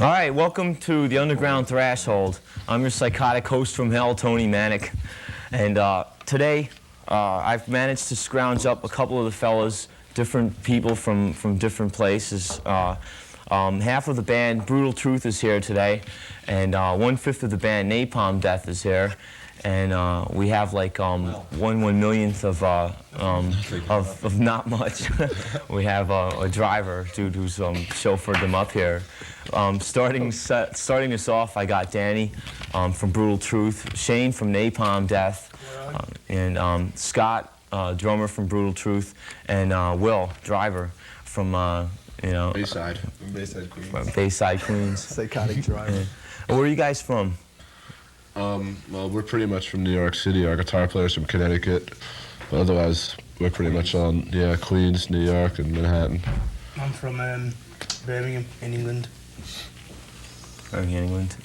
All right, welcome to the Underground Threshold. I'm your psychotic host from hell, Tony Manic. And today, I've managed to scrounge up a couple of the fellas, different people from different places. Half of the band, Brutal Truth, is here today, and 1/5 of the band, Napalm Death, is here. And we have like 1/1,000,000th of not much. We have a driver, dude, who's chauffeured them up here. Starting us off, I got Danny from Brutal Truth, Shane from Napalm Death, and Scott, drummer from Brutal Truth, and Will, driver from Bayside. Bayside Queens. From Bayside Queens. Psychotic driver. Yeah. Where are you guys from? Well, we're pretty much from New York City. Our guitar player's from Connecticut. But otherwise, we're pretty much on, Queens, New York, and Manhattan. I'm from Birmingham, in England. Birmingham, England.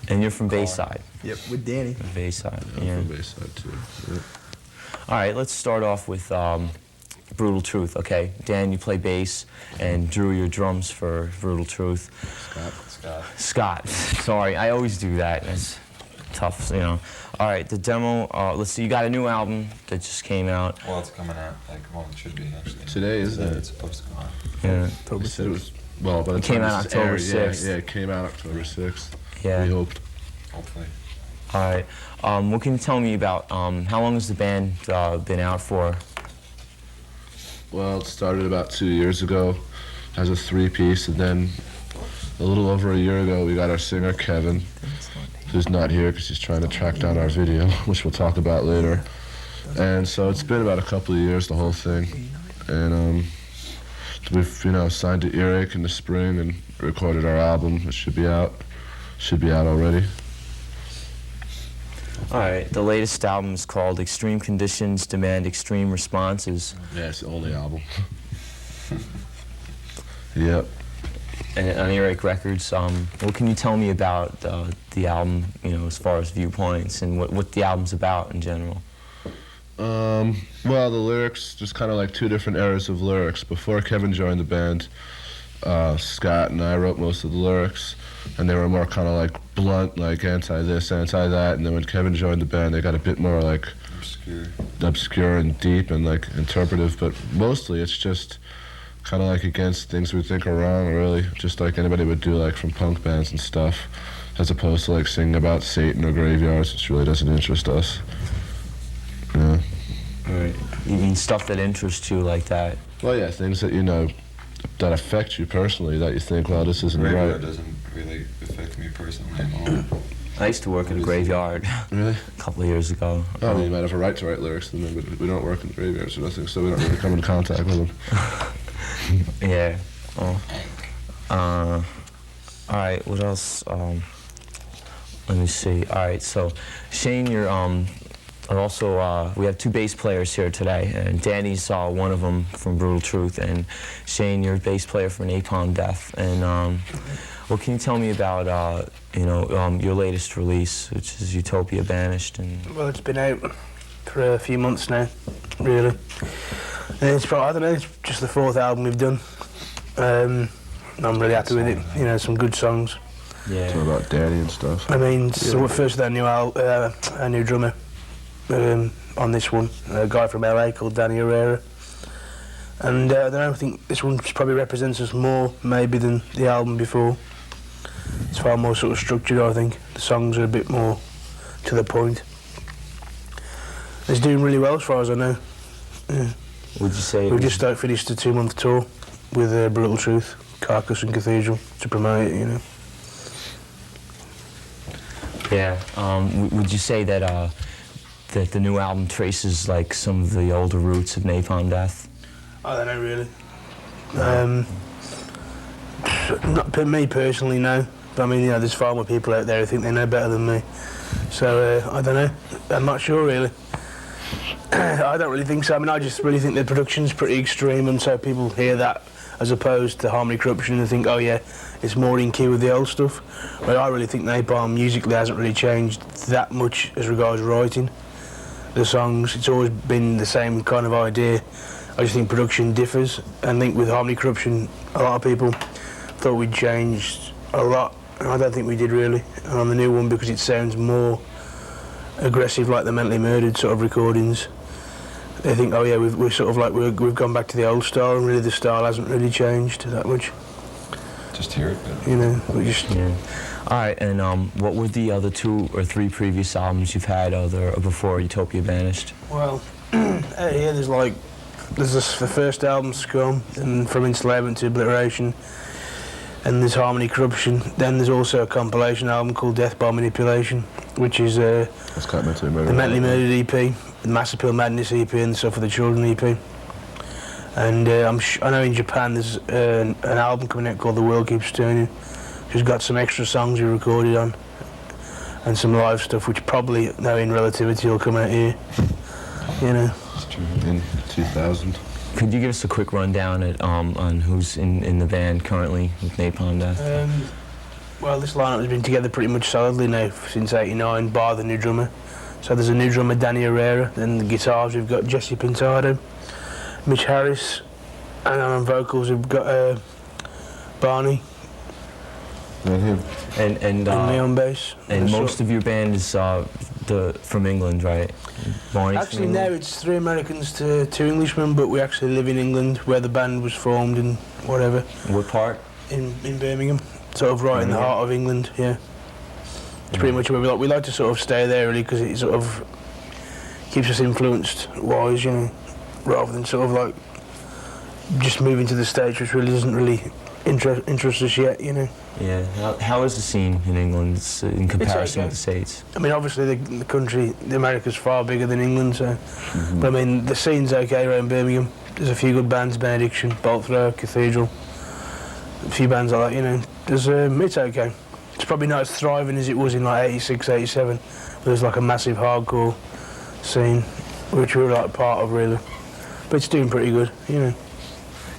And you're from Bayside. Yep, with Danny. From Bayside, yeah. I'm from Bayside, too. Yeah. All right, let's start off with Brutal Truth, okay? Dan, you play bass, and Drew, your drums for Brutal Truth. Scott. Sorry, I always do that. That's tough, All right, the demo, let's see, you got a new album that just came out. Well, it's coming out, it should be, actually. Today, isn't it? It's supposed to come out. Yeah. They said it was, well, by the It came time out this is October aired, 6th. Yeah, it came out October 6th. Yeah. We hoped. Hopefully. All right, what can you tell me about, how long has the band been out for? Well, it started about 2 years ago as a 3-piece, and then a little over a year ago, we got our singer, Kevin, who's not here because he's trying to track down our video, which we'll talk about later. And so it's been about a couple of years, the whole thing. And we've, signed to Earache in the spring and recorded our album. It should be out already. All right, the latest album is called Extreme Conditions Demand Extreme Responses. Yeah, it's the only album. Yep. And on Earache Records, what can you tell me about the album, as far as viewpoints and what the album's about in general? Well, the lyrics, just kind of like two different eras of lyrics. Before Kevin joined the band, Scott and I wrote most of the lyrics, and they were more kind of like blunt, like anti-this, anti-that, and then when Kevin joined the band, they got a bit more like obscure and deep and like interpretive, but mostly it's just kind of like against things we think are wrong, really, just like anybody would do, like from punk bands and stuff, as opposed to like singing about Satan or graveyards, which really doesn't interest us. Yeah. All right. You mean stuff that interests you like that? Well, yeah, things that, that affect you personally, that you think, well, this isn't Graveyard right. doesn't really affect me personally at all. I used to work in a graveyard. Really? A couple of years ago. Oh, I mean, you might have a right to write lyrics to them, but we don't work in graveyards or nothing, so we don't really come into contact with them. Yeah. Oh. All right, what else? Let me see. All right, so Shane, you're also, we have two bass players here today, and Danny's one of them from Brutal Truth, and Shane, you're a bass player for Napalm Death. And what can you tell me about, your latest release, which is Utopia Banished? And Well, it's been out for a few months now, really. And it's probably, I don't know, it's just the 4th album we've done. I'm really happy with it, some good songs. yeah. Talk about Daddy and stuff. I mean, so we're first with our new drummer on this one, a guy from LA called Danny Herrera. And I don't know, I think this one probably represents us more maybe than the album before. It's far more sort of structured, I think. The songs are a bit more to the point. It's doing really well as far as I know. Yeah. Would you say We've just finished a 2-month tour with Brutal Truth, Carcass and Cathedral to promote it, Yeah. Would you say that that the new album traces like some of the older roots of Napalm Death? I don't know really. Not me personally, no. But I mean, there's far more people out there who think they know better than me. So I don't know. I'm not sure really. I don't really think so. I mean, I just really think the production's pretty extreme, and so people hear that as opposed to Harmony Corruption and think, oh yeah, it's more in key with the old stuff. But I really think Napalm musically hasn't really changed that much as regards writing the songs. It's always been the same kind of idea. I just think production differs, and I think with Harmony Corruption, a lot of people thought we'd changed a lot, and I don't think we did really. And on the new one, because it sounds more aggressive, like the Mentally Murdered sort of recordings, they think, oh yeah, we're sort of like we've gone back to the old style, and really the style hasn't really changed that much. Just hear it. But You know, we just Yeah. All right, and what were the other 2 or 3 previous albums you've had before Utopia Vanished? well, out here there's the first album, Scum, and From Enslavement to Obliteration, and there's Harmony Corruption. Then there's also a compilation album called Death by Manipulation, which is That's quite mentally the murdered. Mentally Murdered EP, the Master Pill Madness EP, and the Stuff for the Children EP. And I know in Japan there's an album coming out called The World Keeps Turning, which has got some extra songs we recorded on, and some live stuff, which probably, now in Relativity, will come out here. You know. it's true. In 2000. Could you give us a quick rundown on who's in the band currently with Napalm Death? Well, this lineup has been together pretty much solidly now since '89, bar the new drummer. So there's a new drummer, Danny Herrera, then the guitars we've got Jesse Pintado, Mitch Harris, and on vocals we've got Barney And him. And me on bass. and most of your band is from England, right? Barney's from Actually, now England? it's 3 Americans to 2 Englishmen, but we actually live in England, where the band was formed and whatever, What part? in Birmingham, sort of right in the heart of England. Yeah, it's pretty much where we like to sort of stay there really, because it sort of keeps us influenced wise, you know, rather than sort of like just moving to the States, which really doesn't really interest us yet, you know. Yeah. How is the scene in England in comparison okay. with the States? I mean, obviously the country, the America's far bigger than England, so. But I mean, the scene's okay around Birmingham. There's a few good bands, Benediction, Bolt Thrower, Cathedral, a few bands like that, you know. It's okay. It's probably not as thriving as it was in like '86, '87. There's like a massive hardcore scene, which we're like part of really. But it's doing pretty good, you know.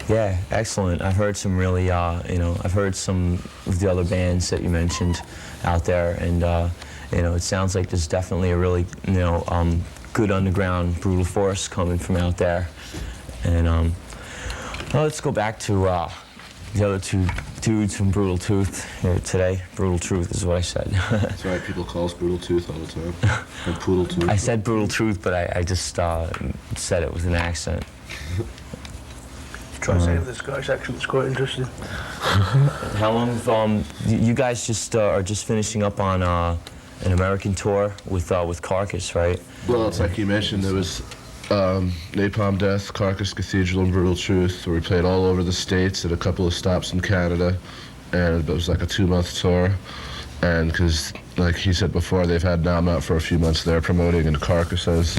Yeah, excellent. I've heard some really, I've heard some of the other bands that you mentioned out there, and it sounds like there's definitely a really, good underground brutal force coming from out there. And well, let's go back to the other 2 dudes from Brutal Tooth here today. Brutal Truth is what I said. That's right, people call us Brutal Tooth all the time. Or Poodle Tooth. I said Brutal Truth, but I just said it with an accent. Try to say it with a Scottish accent, it's quite interesting. How long you guys are just finishing up on an American tour with Carcass, right? Well, it's like you mentioned, there was Napalm Death, Carcass, Cathedral, and Brutal Truth, where we played all over the States at a couple of stops in Canada, and it was like a 2-month tour. And because, like he said before, they've had Nam out for a few months there promoting, and Carcass has...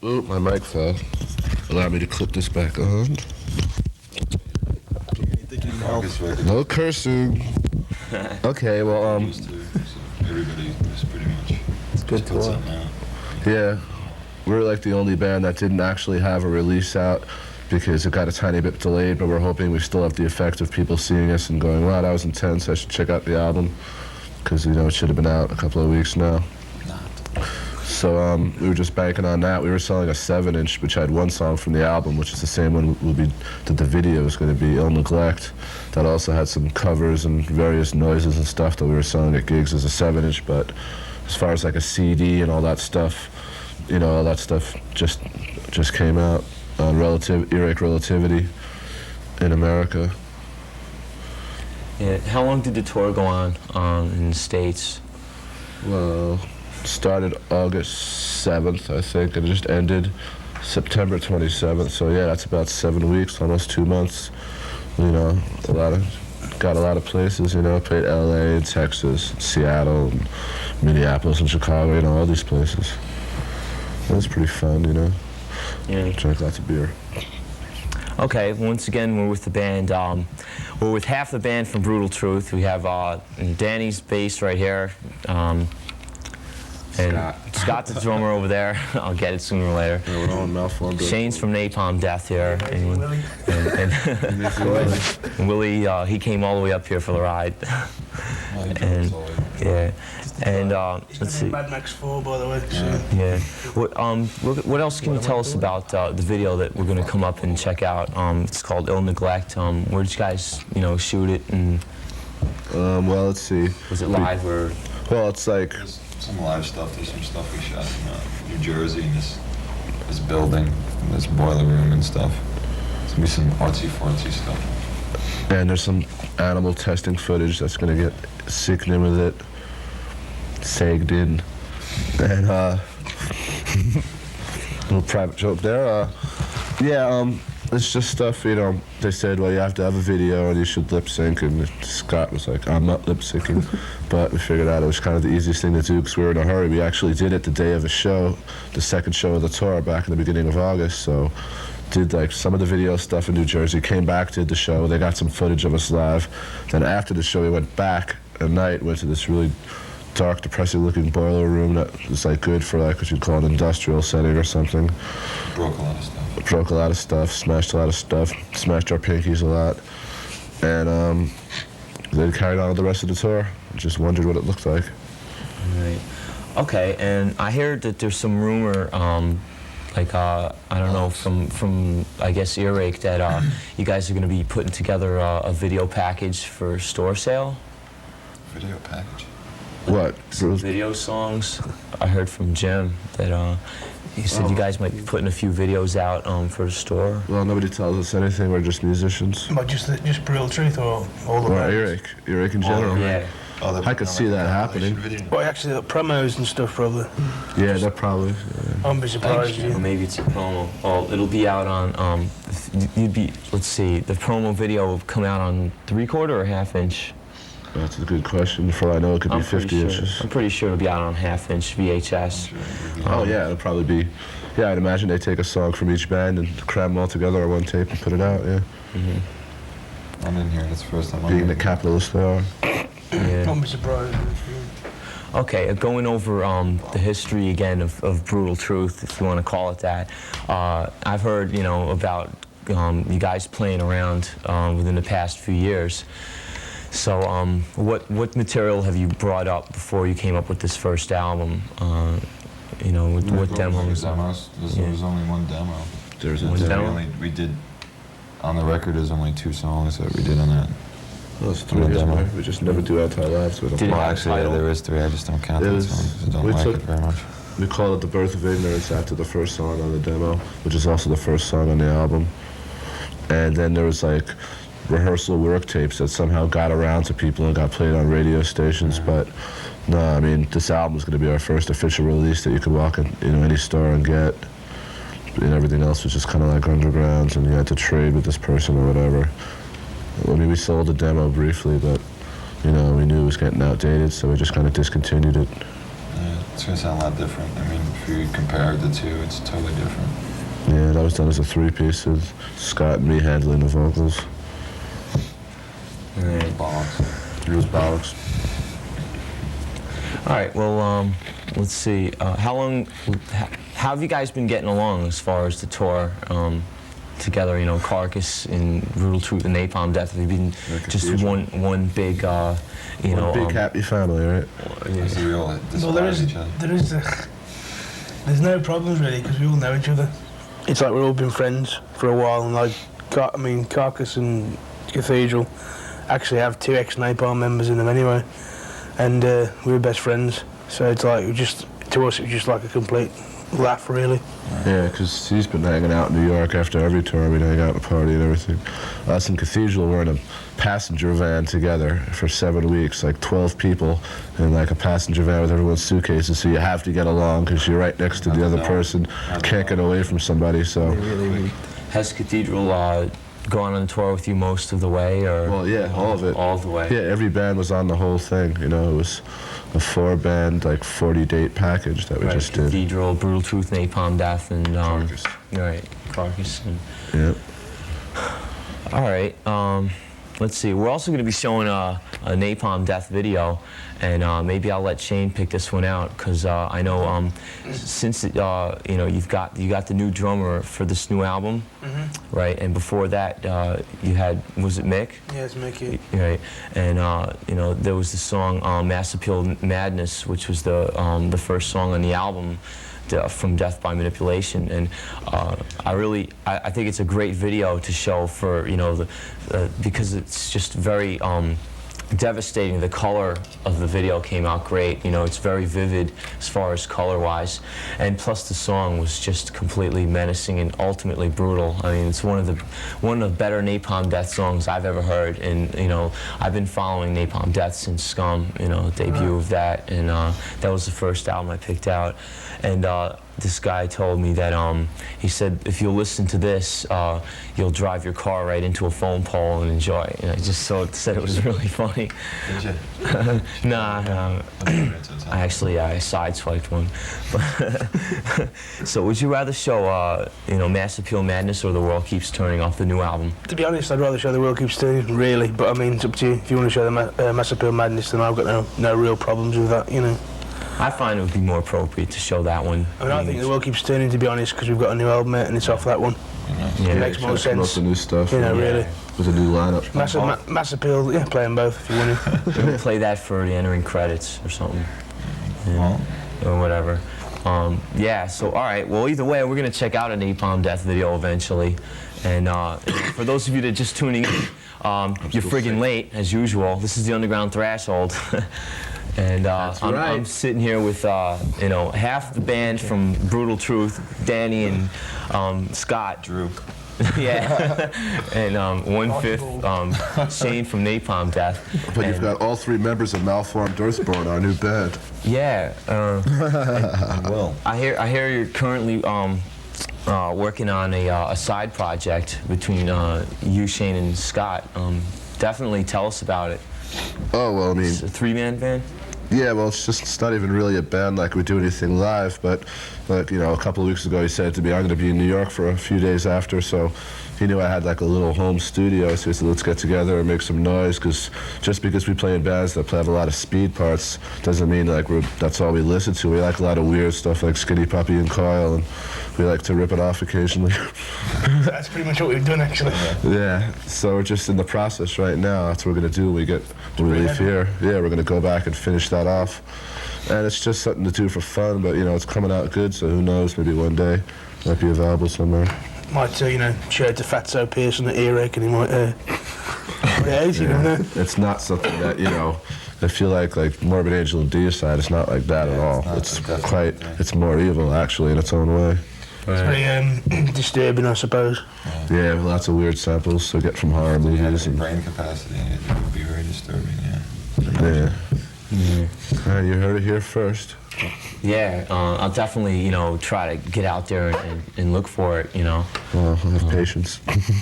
Oh, my mic fell. Allow me to clip this back on. August record. No cursing. Okay, well, Used to, so everybody was pretty much. It's good puts tour. something out. yeah, we're like the only band that didn't actually have a release out because it got a tiny bit delayed, but we're hoping we still have the effect of people seeing us and going, wow, that was intense, I should check out the album, because, it should have been out a couple of weeks now. So we were just banking on that. We were selling a 7-inch, which had 1 song from the album, which is the same one that the video is going to be, Ill Neglect. That also had some covers and various noises and stuff that we were selling at gigs as a 7-inch. But as far as like a CD and all that stuff, all that stuff just came out on Earache Relativity in America. Yeah. How long did the tour go on in the States? Well, started August 7th, I think, and it just ended September 27th. So yeah, that's about 7 weeks, almost 2 months. Got a lot of places. Played LA and Texas, Seattle, and Minneapolis and Chicago. All these places. It was pretty fun. Yeah. Drank lots of beer. Okay, once again, we're with the band. We're with half the band from Brutal Truth. We have Danny's bass right here. And Scott. Scott's the drummer over there. I'll get it sooner or later. Yeah, we're all malformed. Shane's from Napalm Death here. Willie. And Willie, he came all the way up here for the ride. And yeah, and let's see. Mad Max 4, by the way. So. Yeah. What else can you tell us about the video that we're going to come up and check out? It's called Ill Neglect. Where did you guys, shoot it? And Well, let's see. was it live or? Well, it's like There's some live stuff. There's some stuff we shot in New Jersey in this building, in this boiler room and stuff. There's gonna be some artsy-fartsy stuff. and there's some animal testing footage that's gonna get sickening with it, sagged in, and little private joke there. It's just stuff, they said, well, you have to have a video and you should lip sync, and Scott was like, I'm not lip syncing, but we figured out it was kind of the easiest thing to do because we were in a hurry. We actually did it the day of the show, the second show of the tour back in the beginning of August, so did like some of the video stuff in New Jersey, came back, did the show, they got some footage of us live. Then after the show we went back at night, went to this really dark, depressing looking boiler room that was like good for like what you'd call an industrial setting or something. Broke a lot of stuff. Broke a lot of stuff, smashed a lot of stuff, smashed our pinkies a lot, and then carried on with the rest of the tour. Just wondered what it looked like. Right. Okay, and I heard that there's some rumor, I don't know, from I guess Earache, that you guys are going to be putting together a video package for store sale. Video package. What? Video songs. I heard from Jim that he said you guys might be putting a few videos out for the store. Well, nobody tells us anything. We're just musicians. But just Brutal Truth or all the Or bands? Earache in general. Yeah. I could see that happening. Well, actually, the promos and stuff, probably. Yeah, that probably. Yeah. I'd be surprised. Or Yeah. maybe it's a promo. Well, it'll be out on. Let's see. The promo video will come out on 3/4 or 1/2 inch. That's a good question. For all I know, it could be 50 inches. I'm pretty sure it'll be out on 1/2 inch VHS. Oh yeah, it'll probably be. Yeah, I'd imagine they take a song from each band and cram them all together on one tape and put it out. Yeah. I'm in here. That's the first time I'm Being in the here. capitalist they are. Yeah. I'd be surprised. Okay, going over the history again of Brutal Truth, if you want to call it that. I've heard, about you guys playing around within the past few years. So, what material have you brought up before you came up with this first album? What demos? Demos. There was only one demo. There's a One demo? We did on the record. There's only 2 songs that we did on that. Well, it's 3 years demo. ago. We just never do anti-live, so we don't. Did it Well, have a actually, title? there is 3. I just don't count It that was- song because I don't we like took- it very much. We call it The Birth of Ignorance after the first song on the demo, which is also the first song on the album. And then there was like rehearsal work tapes that somehow got around to people and got played on radio stations. But no, I mean, this album is going to be our first official release that you could walk in any store and get. And everything else was just kind of like undergrounds, and you had to trade with this person or whatever. I mean, we sold the demo briefly, but we knew it was getting outdated, so we just kind of discontinued it. Yeah, it's gonna sound a lot different. I mean, if you compare the 2, it's totally different. Yeah, that was done as a 3-piece with Scott and me handling the vocals. Right. Bollocks. It was bollocks. All right. Well, let's see. How have you guys been getting along as far as the tour together? Carcass and Brutal Truth and Napalm Death. Have you been just one big, One big happy family, right? Because we all Well, despise each other. There's no problems really because we all know each other. It's like we've all been friends for a while, and like, Carcass and Cathedral actually have 2 ex-Napalm members in them anyway, and we were best friends. So it's like to us it was just like a complete laugh, really. Yeah, because he's been hanging out in New York after every tour. We'd hang out and party and everything. Us and Cathedral were in a passenger van together for 7 weeks, like 12 people in like a passenger van with everyone's suitcases. So you have to get along because you're right next to the other person. Can't get away from somebody. So. Has Cathedral gone on tour with you most of the way, or? Well, yeah, all of it. All the way. Yeah, every band was on the whole thing. It was a 4-band, like 40-date package that we just did. Cathedral, Brutal Truth, Napalm Death, and Carcass. Right, Carcass. And, Yeah. all right. let's see. We're also going to be showing a Napalm Death video, and maybe I'll let Shane pick this one out because I know since you know you got the new drummer for this new album, right? And before that, you had, was it Mick? Yeah, it's Mickey. Right, and you know, there was the song "Mass Appeal Madness," which was the first song on the album from Death by Manipulation, and I think it's a great video to show for, you know, because it's just very devastating. The color of the video came out great. You know, it's very vivid as far as color-wise, and plus the song was just completely menacing and ultimately brutal. I mean, it's one of the better Napalm Death songs I've ever heard. And you know, I've been following Napalm Death since Scum, you know, debut of that, and that was the first album I picked out. And this guy told me that he said, if you'll listen to this, you'll drive your car right into a phone pole and enjoy it. And I just said it was really funny. Did you? Nah, I sideswiped one. So would you rather show, you know, Mass Appeal Madness or The World Keeps Turning off the new album? To be honest, I'd rather show The World Keeps Turning, really. But I mean, it's up to you. If you want to show the Mass Appeal Madness, then I've got no real problems with that, you know. I find it would be more appropriate to show that one. I mean, I think The World Keeps Turning, to be honest, because we've got a new album out and it's off that one. Yeah. It makes more sense. Lots of new stuff. You know, really. With a new lineup. Mass Appeal, yeah, play them both if you want to. Maybe play that for the entering credits or something. Yeah. Or whatever. Yeah, so all right, well, either way, we're going to check out a Napalm Death video eventually. And for those of you that are just tuning in, you're friggin' late, as usual. This is the Underground Threshold. And I'm sitting here with, you know, half the band from Brutal Truth, Danny and Scott. Drew. Yeah. And 1/5 Shane from Napalm Death. But you've got all three members of Malformed Earthborn, our new band. Yeah. Well. I hear you're currently working on a side project between you, Shane, and Scott. Definitely tell us about it. Oh, well, I mean... It's a three-man band? Yeah, well, it's not even really a band like we do anything live, but like, you know, a couple of weeks ago he said to me, I'm going to be in New York for a few days after, so he knew I had like a little home studio, so he said, let's get together and make some noise, because just because we play in bands that have a lot of speed parts doesn't mean like that's all we listen to. We like a lot of weird stuff like Skinny Puppy and Coil, and we like to rip it off occasionally. That's pretty much what we've done, actually. Yeah, so we're just in the process right now. That's what we're going to do when we leave here. Yeah, we're going to go back and finish that off. And it's just something to do for fun, but, you know, it's coming out good, so who knows, maybe one day it might be available somewhere. Might, you know, show it to Fatso Pierce on the earache and he might, you know. It's not something that, you know, I feel like Morbid Angel and Deicide, it's not like that at all. It's more evil, actually, in its own way. It's very disturbing, I suppose. Yeah, lots of weird samples to get from horror movies. And brain capacity, it would be very disturbing, yeah. Yeah. All right, you heard it here first. Yeah, I'll definitely, you know, try to get out there and look for it, you know. Well, have patience.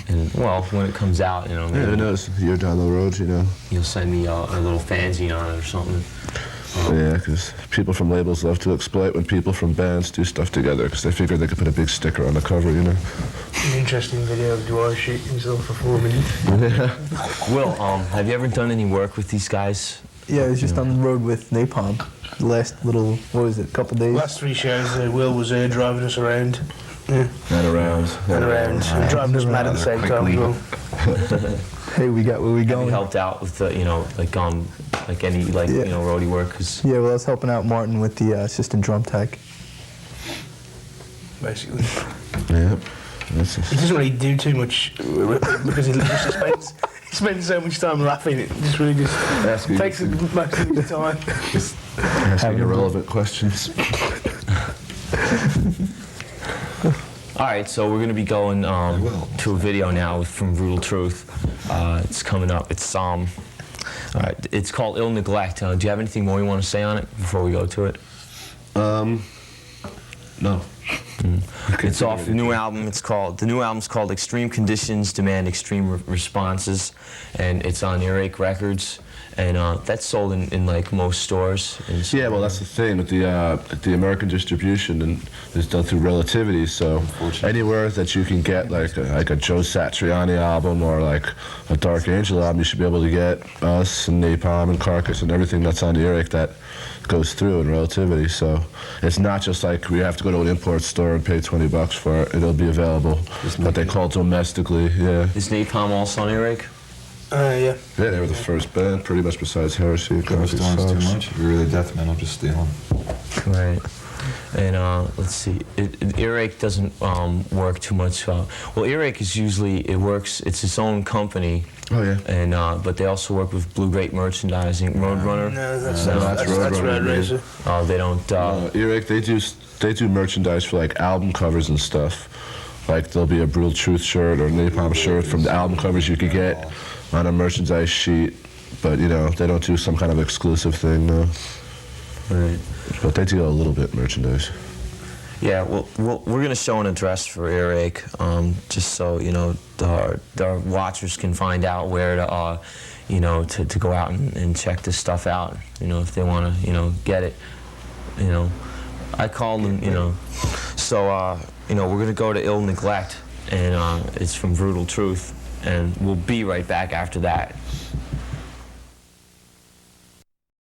And, well, when it comes out, you know, maybe who knows? You're down the road, you know. You'll send me a little fanzine on it or something. Yeah, because people from labels love to exploit when people from bands do stuff together, because they figure they could put a big sticker on the cover, you know. An interesting video of Dwyer shooting himself for 4 minutes. Yeah. Will, have you ever done any work with these guys? Yeah, I was just on the road with Napalm. The last little, what was it, couple days? Last 3 shows, Will was driving us around. Yeah. And around. And driving us mad at the same time as well. Hey, we got where we Have going. you helped out with the, you know, like any, you know, roadie work? 'Cause Yeah, well, I was helping out Martin with the assistant drum tech. Basically. Yeah. He doesn't really do too much because he just spends so much time laughing. It just really takes most of his time. Just asking irrelevant questions. All right, so we're going to be going to a video now from Brutal Truth. It's coming up. It's all right. It's called Ill Neglect. Do you have anything more you want to say on it before we go to it? No. It's off the new album. The new album's called Extreme Conditions Demand Extreme Responses, and it's on Earache Records. and that's sold in like most stores. And so, Yeah, well, that's the thing with the American distribution, and it's done through Relativity. So anywhere that you can get like a Joe Satriani album or like a Dark Angel album, you should be able to get us and Napalm and Carcass and everything that's on Earache that goes through in Relativity. So it's not just like we have to go to an import store and pay $20 for it. It'll be available. What they call domestically. Yeah. Is Napalm also on Earache? Yeah. Yeah, they were the first band, pretty much besides Heresy. Ghost Storm's too much. If you're really death metal, just steal them. Right. And let's see, Earache doesn't work too much. Well, Earache is usually, it's its own company. Oh, yeah. And but they also work with Blue Great Merchandising, Roadrunner. No, that's Roadrunner, Road Racer. Oh, they don't. Earache, they do merchandise for like album covers and stuff. Like there'll be a Brutal Truth shirt or a Napalm shirt from the album covers you could get on a merchandise sheet, but you know they don't do some kind of exclusive thing, no. Right. But they do a little bit merchandise. Yeah, well, we're gonna show an address for Earache, just so you know the watchers can find out where to, you know, to go out and check this stuff out. You know, if they want to, you know, get it. You know, I called them. You know, so you know, we're gonna go to Ill Neglect, and it's from Brutal Truth, and we'll be right back after that.